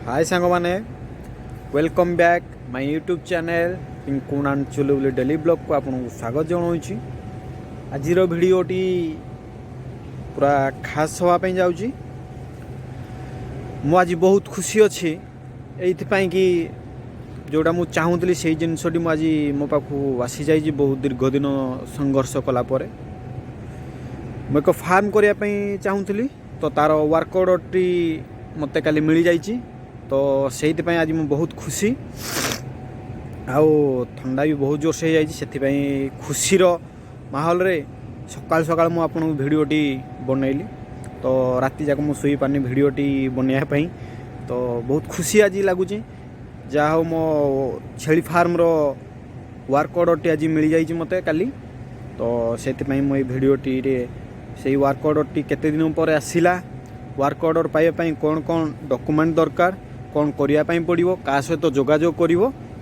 हाय सांग माने welcome back my YouTube channel पिंकुणान चुलुबुली डेली ब्लॉग को आपको स्वागत जनाऊँगी। आज भिडियोटी पूरा खास होगापी जाऊँगी। मु आज बहुत खुशी अच्छी ये कि जोड़ा मुझे चाहूली से जिनसटी मुझे मो पाखु आसी जाइए। बहुत दीर्घ दिन संघर्ष कलापर मु एक फार्म करने चाहूली तो तार वर्क ऑर्डरटी मत काली मिल जाइए। तो से आज मैं बहुत खुशी आउ ठंडा भी बहुत जोर से हो खुशीर माहौल रे सकाल सकाल मुझे आपको भिडियोटी बनैली। तो राति जाक मुझे शुई पानी भिडियोटी बनवाई तो बहुत खुशी आज लगुच। जहाँ हो मो छेली फार्म रो वर्क ऑर्डरटी आज मिल जाइए मत काली। तो से मुझे भिडियोटी से वर्क ऑर्डरटी केते दिन पर आसला वर्क ऑर्डर पाइबा कौन कौन डॉक्यूमेंट दरकार कौन करने पड़ो क्या सहित जोगाजोग कर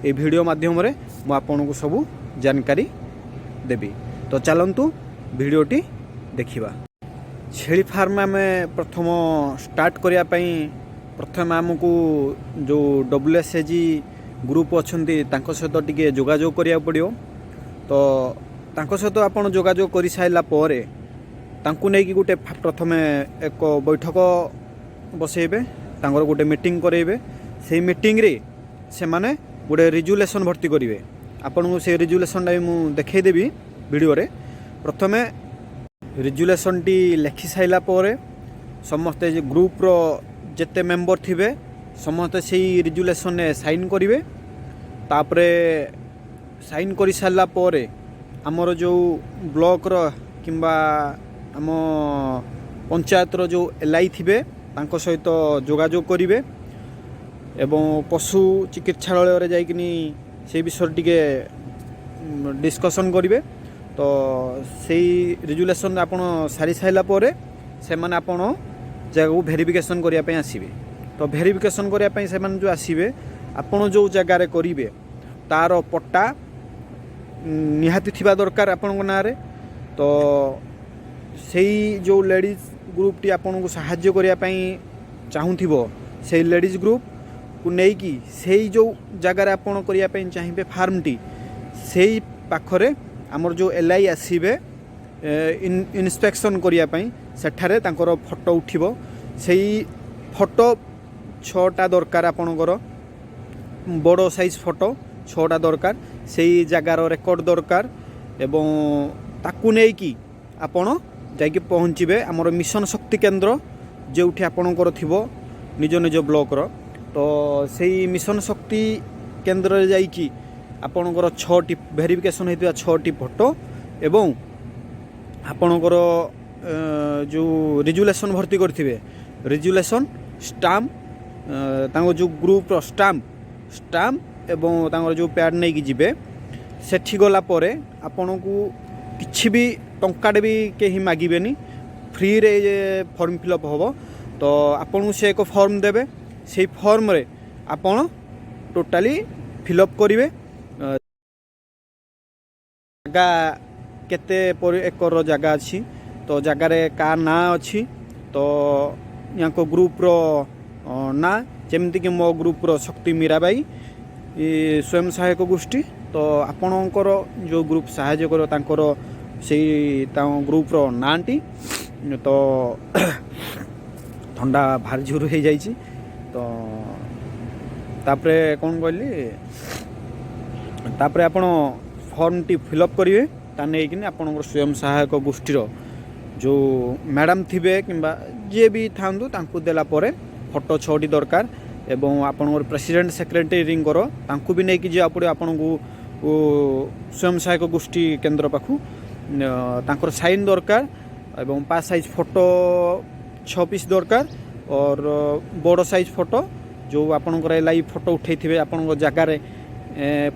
वीडियो मध्यम मु आपन को सब जानकारी देवी। तो चलतु भिडियोटी देखिबा। छेली फार्म आम प्रथम स्टार्ट करने प्रथम आमको जो WSAG ग्रुप अच्छा सहित टी जोगाजोग करा पड़ो। तो सहित आप जोगाजोग कर सारापर नहीं गोटे प्रथम एक बैठक बसैबे गोटे मीटिंग करेबे। से मीटिंग रे से माने गोटे रिजुलेसन भर्ती करेंगे। आपन को से रिजुलेसनटा भी मुझे देखईदेवी वीडियो रे। प्रथम रिजुलेसन टी लिखि सारापर समस्ते ग्रुप रो जेते मेंबर थिबे समस्ते से रिजुलेसन ने साइन करेंगे। तापरे साइन कर सारापर आमर जो ब्लॉक रो किंबा आम पंचायत रो जो LI थिबे तांको सहित जोगाजोग करेंगे एवं पशु चिकित्सालय जाइकिनी से विषय टिके डिस्कसन करेंगे। तो सेई रिजुलेसन आपन सारी साइला परे से माने आपन जगह वेरिफिकेशन करिया पय आसीबे। तो वेरिफिकेशन करिया पय से माने जो आसीबे आपन जो जगह रे करिवे तार पट्टा निहाती थिबा दरकार आपन नारे। तो सेई जो लेडीज ग्रुप टी आपन को सहाय्य करिया पय चाहूथिबो से लेडीज ग्रुप को नेकी से जो जगार आपन करिया पय चाहिए फार्म टी से पाखरे आमर जो LI आसीबे इन्स्पेक्शन करिया पय सेठारे तांकर फोटो उठिबो। सेई फोटो 6टा दरकार आपनकर बड़ साइज फोटो 6टा दरकार सेई जगार रेकर्ड दरकार एवं ताकू नेकी आपण जाकि पहुँचे आमर मिशन शक्ति केन्द्र जोठी आपणकर थिबो निज निज ब्लॉक रो। तो सेई मिशन शक्ति केन्द्र रे जाइकी आपणकर 6टी वेरिफिकेशन होइतिबा 6टी फोटो एवं आपणकर जो रिजुलेसन भर्ती करथिबे रिजुलेसन स्टाम्प तांको जो ग्रुप रो स्टाम्प एवं तांको जो पैड नै कि जिबे सेठी गला परे आपणको किछि भी टंकाटे भी कहीं मागिबेनी फ्री रे फॉर्म फिलअप होबो। तो आपन से एक फॉर्म देबे से फॉर्म रे आपन टोटाली फिलअप करिवे जगह केते पर एकर जगह अछि तो जगह रे का ना अछि। तो यहाँ को ग्रुप रो ना जेमति कि मो ग्रुप रो शक्ति मीराबाई स्वयं सहायक गोष्ठी। तो आपणकर जो ग्रुप सहाय्य करो तांकर से ग्रुप रो नाटी। तो ठंडा भारी जोर हो जाइए। तो तापरे कौन कहली तापरे आपण फॉर्म टी फिलअप करेंगे ता नहीं कि आपणकर स्वयं सहायक गोष्ठीर जो मैडम थिबे किंबा जे भी थांदु तांकु देला परे फोटो 6टी दरकार एवं आपणकर प्रेसिडेंट सेक्रेटरी तांकु भी नहीं कि जे आपण को स्वयं सहायक गोष्ठी केन्द्र पाखु तांकर साइन दरकार एवं 5 साइज फोटो 6 पीस दरकार और बड़ साइज फोटो जो आपणकर LI फोटो उठे आपण जगार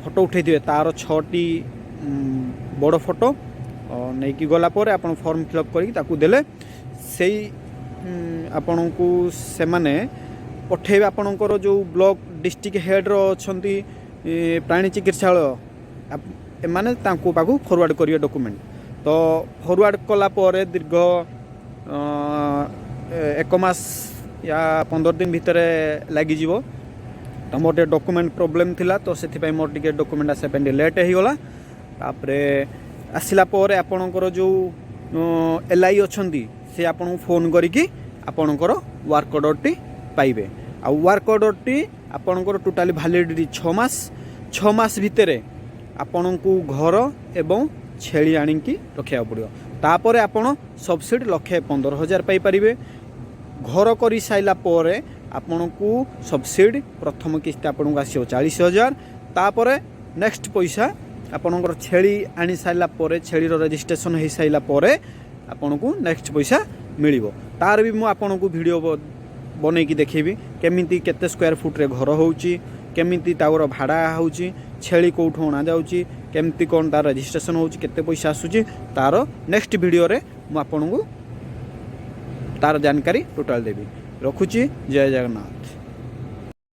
फोटो उठे तार 6टी बड़ फोटो नहीं कि गला पर आपण फॉर्म फिलअप करके देले से आपण को से माने पठेबे आपणकर जो ब्लॉक डिस्ट्रिक्ट हेड रो छंती प्राणी चिकित्सालय एमाने तांको पाखु फॉरवर्ड करिवे डॉक्यूमेंट। तो फॉरवर्ड कला पर दीर्घ 1 मास या 15 दिन भितर लगी तो मोर टे डॉक्यूमेंट प्रॉब्लम थिला तो से मोर टे डॉक्यूमेंट आसा लेट हो गला तापरे आसिला परे आपणकर जो एलआई अच्छी से आपन फोन करिकी आपणकर वर्क ऑर्डर टी पाइबे आ वर्क ऑर्डर टी आपणकर टोटाली वैलिडिटी 6 मास भितर आपण को घर एवं छेली आनिकी रखा पड़ो तापर आपण सब्सिडी 1,15,000 पाई परिबे। घर कर साइला परे आपण को सब्सिडी प्रथम किस्त आपन को आसियो 40,000 तापर नेक्स्ट पैसा आपणकर छेली आनी साइला परे छेली रजिस्ट्रेशन हो साइला परे आपन को नेक्स्ट पैसा मिलिबो। तार भी मु आपन को वीडियो बनैकी देखेबी केमिति केते स्क्वायर फुट रे घर होउची केमिति तावर भाड़ा होउची छेली कोठो अना जाउची केमिति कोन तार रजिस्ट्रेशन होउची केते पैसा आसुची तार नेक्स्ट वीडियो रे मु आपन को तार जानकारी टोटल देबी। रखुची जय जगन्नाथ।